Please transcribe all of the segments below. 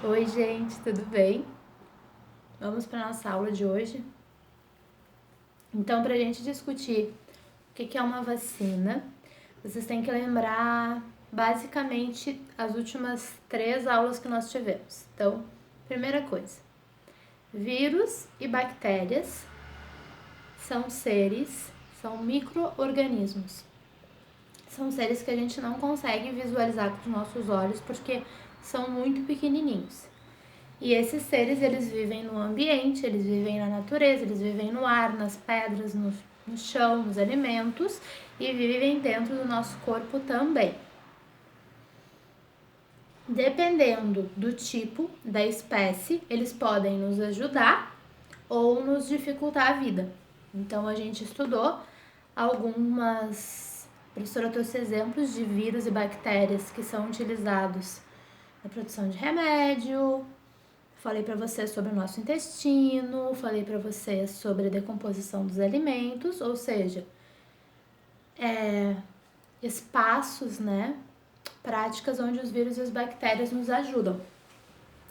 Oi, gente, tudo bem? Vamos para nossa aula de hoje. Então, para a gente discutir o que é uma vacina, vocês têm que lembrar basicamente as últimas 3 aulas que nós tivemos. Então, primeira coisa: vírus e bactérias são micro-organismos. São seres que a gente não consegue visualizar com os nossos olhos porque são muito pequenininhos. E esses seres, eles vivem no ambiente, eles vivem na natureza, eles vivem no ar, nas pedras, no chão, nos alimentos e vivem dentro do nosso corpo também. Dependendo do tipo, da espécie, eles podem nos ajudar ou nos dificultar a vida. Então, a gente estudou algumas... A professora trouxe exemplos de vírus e bactérias que são utilizados na produção de remédio. Falei para você sobre o nosso intestino, falei para você sobre a decomposição dos alimentos, ou seja, espaços, né, práticas onde os vírus e as bactérias nos ajudam.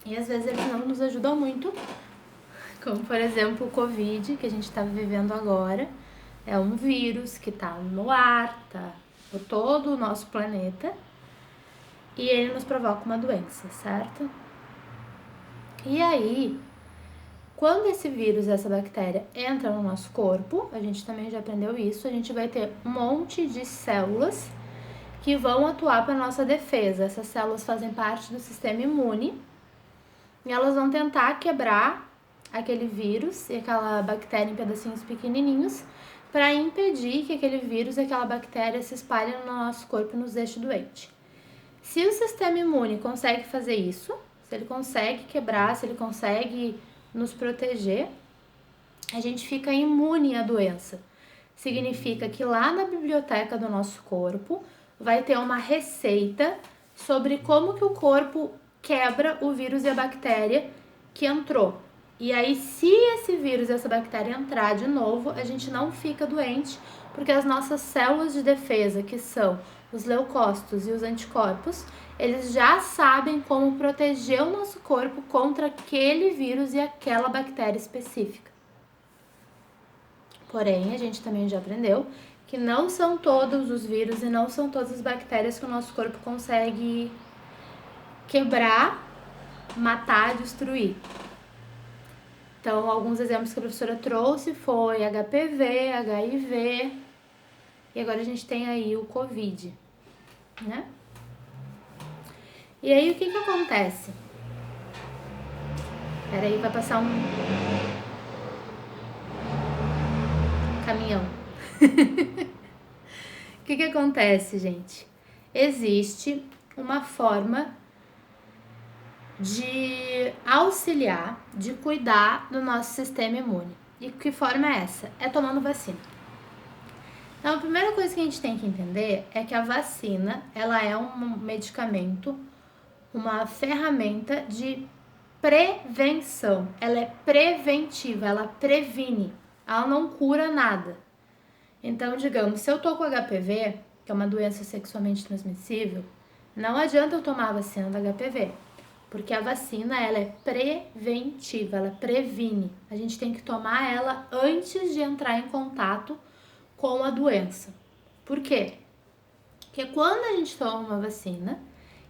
E às vezes eles não nos ajudam muito, como por exemplo o Covid, que a gente está vivendo agora. É um vírus que está no ar, tá por todo o nosso planeta, e ele nos provoca uma doença, certo? E aí, quando esse vírus, essa bactéria entra no nosso corpo, a gente também já aprendeu isso, a gente vai ter um monte de células que vão atuar para nossa defesa. Essas células fazem parte do sistema imune e elas vão tentar quebrar aquele vírus e aquela bactéria em pedacinhos pequenininhos para impedir que aquele vírus e aquela bactéria se espalhem no nosso corpo e nos deixe doente. Se o sistema imune consegue fazer isso, se ele consegue quebrar, se ele consegue nos proteger, a gente fica imune à doença. Significa que lá na biblioteca do nosso corpo vai ter uma receita sobre como que o corpo quebra o vírus e a bactéria que entrou. E aí, se esse vírus e essa bactéria entrar de novo, a gente não fica doente, porque as nossas células de defesa, que são os leucócitos e os anticorpos, eles já sabem como proteger o nosso corpo contra aquele vírus e aquela bactéria específica. Porém, a gente também já aprendeu que não são todos os vírus e não são todas as bactérias que o nosso corpo consegue quebrar, matar, destruir. Então, alguns exemplos que a professora trouxe foi HPV, HIV, e agora a gente tem aí o Covid, né? E aí, o que acontece? Peraí, vai passar um caminhão. O que acontece, gente? Existe uma forma de auxiliar, de cuidar do nosso sistema imune. E que forma é essa? É tomando vacina. Então, a primeira coisa que a gente tem que entender é que a vacina, ela é um medicamento, uma ferramenta de prevenção. Ela é preventiva, ela previne, ela não cura nada. Então, digamos, se eu tô com HPV, que é uma doença sexualmente transmissível, não adianta eu tomar a vacina da HPV, porque a vacina, ela é preventiva, ela previne. A gente tem que tomar ela antes de entrar em contato com a doença. Por quê? Porque quando a gente toma uma vacina,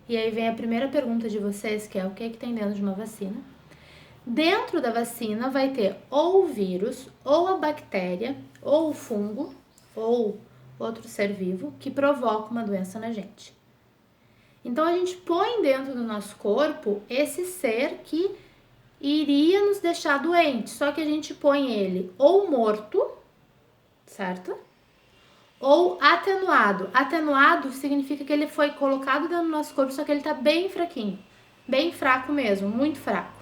e aí vem a primeira pergunta de vocês, que é o que tem dentro de uma vacina. Dentro da vacina vai ter ou o vírus, ou a bactéria, ou o fungo, ou outro ser vivo que provoca uma doença na gente. Então, a gente põe dentro do nosso corpo esse ser que iria nos deixar doentes, só que a gente põe ele ou morto, certo? Ou atenuado. Atenuado significa que ele foi colocado dentro do nosso corpo, só que ele tá bem fraquinho. Bem fraco mesmo, muito fraco.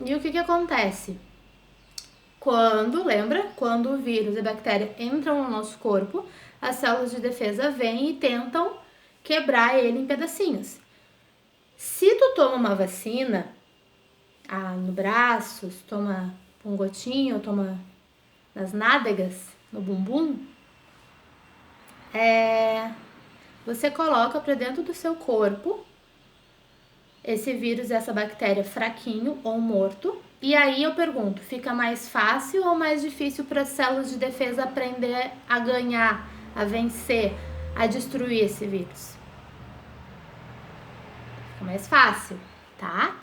E o que acontece? Quando o vírus e a bactéria entram no nosso corpo, as células de defesa vêm e tentam quebrar ele em pedacinhos. Se tu toma uma vacina, no braço, se toma um gotinho, toma nas nádegas, no bumbum, você coloca para dentro do seu corpo esse vírus, essa bactéria fraquinho ou morto. E aí eu pergunto, fica mais fácil ou mais difícil para as células de defesa aprender a ganhar, a vencer, a destruir esse vírus? Fica mais fácil, tá?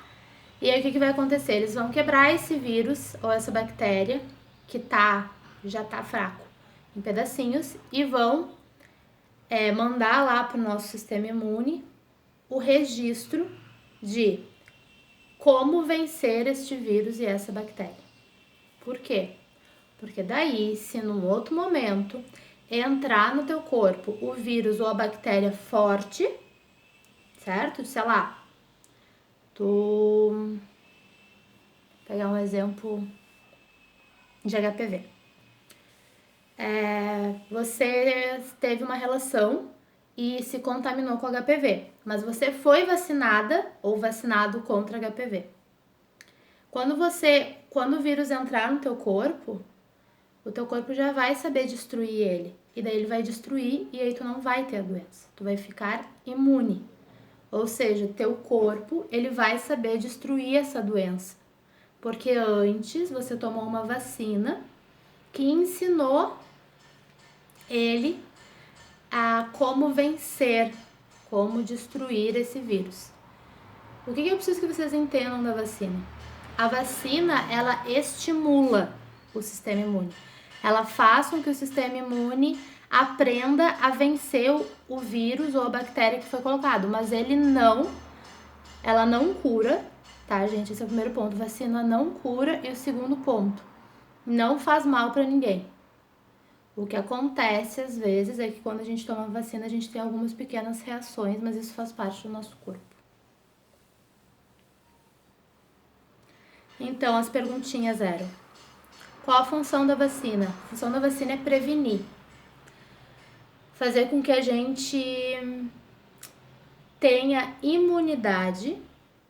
E aí o que vai acontecer? Eles vão quebrar esse vírus ou essa bactéria que já tá fraco em pedacinhos e vão mandar lá para o nosso sistema imune o registro de como vencer este vírus e essa bactéria. Por quê? Porque daí, se num outro momento entrar no teu corpo o vírus ou a bactéria forte, certo? Sei lá, vou pegar um exemplo de HPV. Você teve uma relação e se contaminou com HPV, mas você foi vacinada ou vacinado contra HPV. Quando o vírus entrar no teu corpo, o teu corpo já vai saber destruir ele. E daí ele vai destruir e aí tu não vai ter a doença. Tu vai ficar imune. Ou seja, teu corpo, ele vai saber destruir essa doença. Porque antes você tomou uma vacina que ensinou ele a como vencer, como destruir esse vírus. O que eu preciso que vocês entendam da vacina? A vacina, ela estimula o sistema imune. Ela faz com que o sistema imune aprenda a vencer o vírus ou a bactéria que foi colocado, mas ela não cura, tá, gente? Esse é o primeiro ponto. Vacina não cura. E o segundo ponto, não faz mal para ninguém. O que acontece às vezes é que quando a gente toma vacina, a gente tem algumas pequenas reações, mas isso faz parte do nosso corpo. Então, as perguntinhas eram: qual a função da vacina? A função da vacina é prevenir. Fazer com que a gente tenha imunidade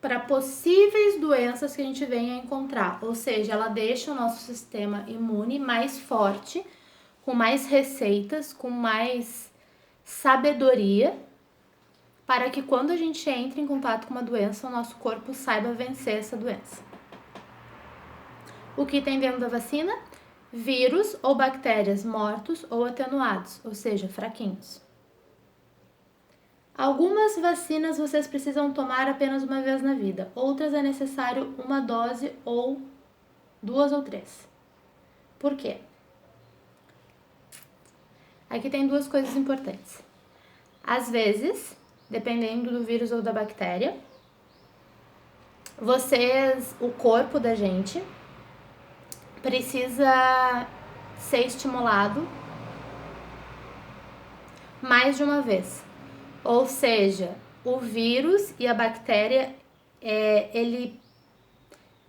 para possíveis doenças que a gente venha a encontrar. Ou seja, ela deixa o nosso sistema imune mais forte, com mais receitas, com mais sabedoria, para que quando a gente entre em contato com uma doença, o nosso corpo saiba vencer essa doença. O que tem dentro da vacina? Vírus ou bactérias mortos ou atenuados, ou seja, fraquinhos. Algumas vacinas vocês precisam tomar apenas uma vez na vida, outras é necessário uma dose ou 2 ou 3. Por quê? Aqui tem 2 coisas importantes. Às vezes, dependendo do vírus ou da bactéria, o corpo da gente precisa ser estimulado mais de uma vez. Ou seja, o vírus e a bactéria, ele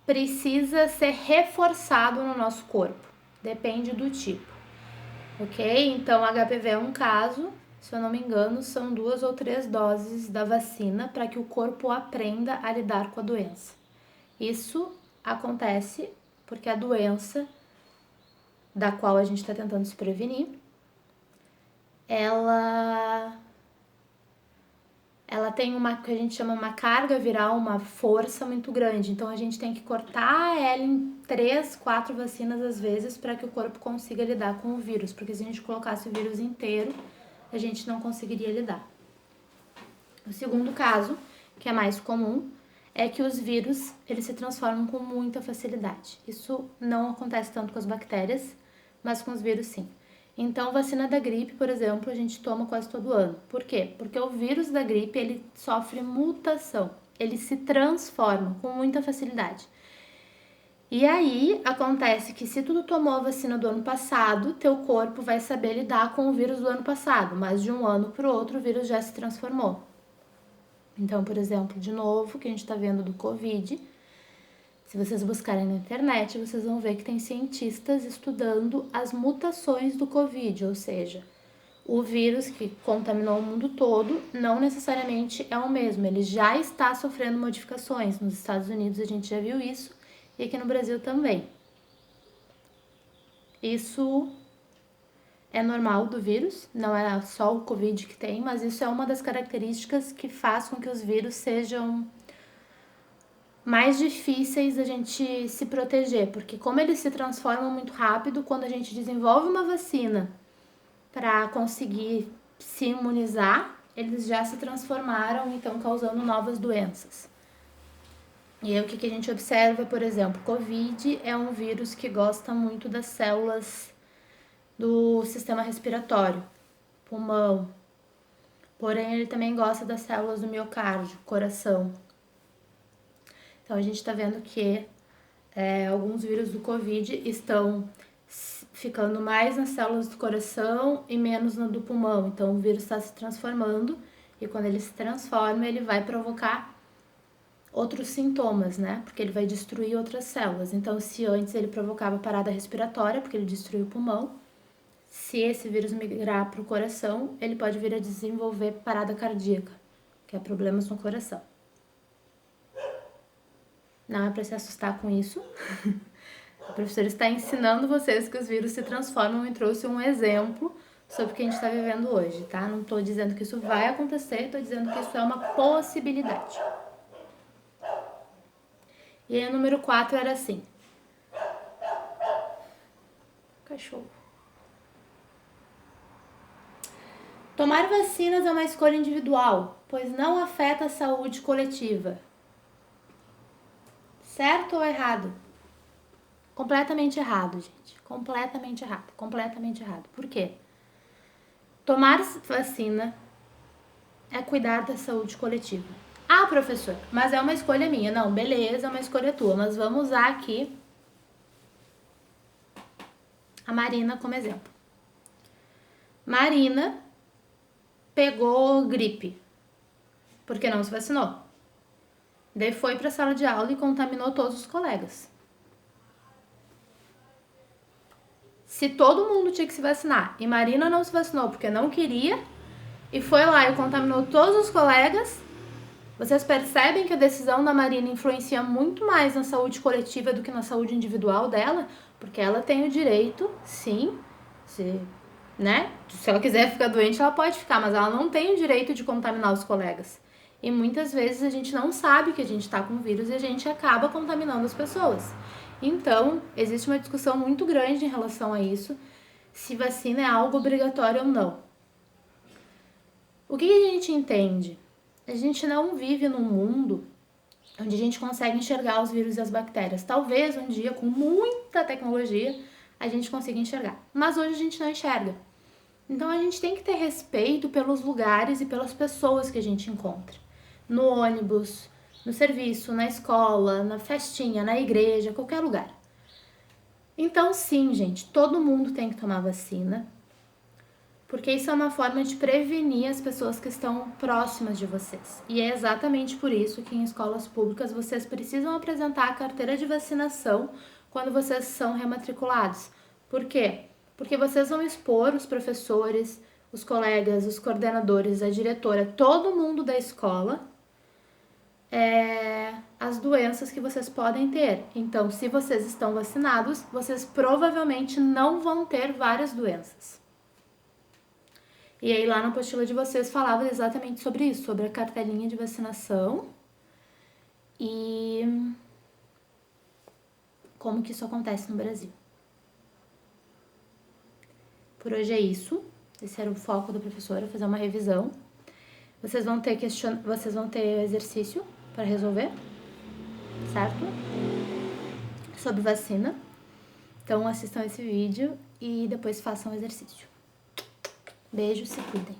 precisa ser reforçado no nosso corpo. Depende do tipo. Ok? Então, HPV é um caso, se eu não me engano, são 2 ou 3 doses da vacina para que o corpo aprenda a lidar com a doença. Isso acontece porque a doença da qual a gente está tentando se prevenir, ela tem uma que a gente chama uma carga viral, uma força muito grande. Então a gente tem que cortar ela em 3, 4 vacinas às vezes para que o corpo consiga lidar com o vírus, porque se a gente colocasse o vírus inteiro, a gente não conseguiria lidar. O segundo caso, que é mais comum, é que os vírus, eles se transformam com muita facilidade. Isso não acontece tanto com as bactérias, mas com os vírus sim. Então, vacina da gripe, por exemplo, a gente toma quase todo ano. Por quê? Porque o vírus da gripe, ele sofre mutação. Ele se transforma com muita facilidade. E aí, acontece que se tu tomou a vacina do ano passado, teu corpo vai saber lidar com o vírus do ano passado, mas de um ano para o outro, o vírus já se transformou. Então, por exemplo, de novo, que a gente está vendo do Covid, se vocês buscarem na internet, vocês vão ver que tem cientistas estudando as mutações do Covid, ou seja, o vírus que contaminou o mundo todo não necessariamente é o mesmo, ele já está sofrendo modificações. Nos Estados Unidos a gente já viu isso e aqui no Brasil também. Isso é normal do vírus, não é só o Covid que tem, mas isso é uma das características que faz com que os vírus sejam mais difíceis a gente se proteger, porque como eles se transformam muito rápido, quando a gente desenvolve uma vacina para conseguir se imunizar, eles já se transformaram e estão causando novas doenças. E aí o que a gente observa, por exemplo, Covid é um vírus que gosta muito das células do sistema respiratório, pulmão. Porém, ele também gosta das células do miocárdio, coração. Então, a gente está vendo que alguns vírus do Covid estão ficando mais nas células do coração e menos na do pulmão. Então, o vírus está se transformando e quando ele se transforma, ele vai provocar outros sintomas, né? Porque ele vai destruir outras células. Então, se antes ele provocava parada respiratória, porque ele destruiu o pulmão, se esse vírus migrar para o coração, ele pode vir a desenvolver parada cardíaca, que é problemas no coração. Não é para se assustar com isso. O professor está ensinando vocês que os vírus se transformam e trouxe um exemplo sobre o que a gente está vivendo hoje, tá? Não estou dizendo que isso vai acontecer, estou dizendo que isso é uma possibilidade. E aí o número 4 era assim. Cachorro. Tomar vacinas é uma escolha individual, pois não afeta a saúde coletiva. Certo ou errado? Completamente errado, gente. Completamente errado. Completamente errado. Por quê? Tomar vacina é cuidar da saúde coletiva. Ah, professor, mas é uma escolha minha. Não, beleza, é uma escolha tua. Mas vamos usar aqui a Marina como exemplo. Marina pegou gripe, porque não se vacinou. Daí foi para a sala de aula e contaminou todos os colegas. Se todo mundo tinha que se vacinar e Marina não se vacinou porque não queria e foi lá e contaminou todos os colegas, vocês percebem que a decisão da Marina influencia muito mais na saúde coletiva do que na saúde individual dela? Porque ela tem o direito, sim, se ela quiser ficar doente, ela pode ficar, mas ela não tem o direito de contaminar os colegas. E muitas vezes a gente não sabe que a gente está com vírus e a gente acaba contaminando as pessoas. Então, existe uma discussão muito grande em relação a isso, se vacina é algo obrigatório ou não. O que a gente entende? A gente não vive num mundo onde a gente consegue enxergar os vírus e as bactérias. Talvez um dia, com muita tecnologia, a gente consiga enxergar. Mas hoje a gente não enxerga. Então a gente tem que ter respeito pelos lugares e pelas pessoas que a gente encontra. No ônibus, no serviço, na escola, na festinha, na igreja, qualquer lugar. Então sim, gente, todo mundo tem que tomar vacina. Porque isso é uma forma de prevenir as pessoas que estão próximas de vocês. E é exatamente por isso que em escolas públicas vocês precisam apresentar a carteira de vacinação quando vocês são rematriculados. Por quê? Porque vocês vão expor os professores, os colegas, os coordenadores, a diretora, todo mundo da escola, as doenças que vocês podem ter. Então, se vocês estão vacinados, vocês provavelmente não vão ter várias doenças. E aí lá na apostila de vocês falava exatamente sobre isso, sobre a cartelinha de vacinação e como que isso acontece no Brasil. Por hoje é isso. Esse era o foco da professora, fazer uma revisão. Vocês vão ter exercício para resolver, certo? Sobre vacina. Então assistam esse vídeo e depois façam o exercício. Beijo, se cuidem.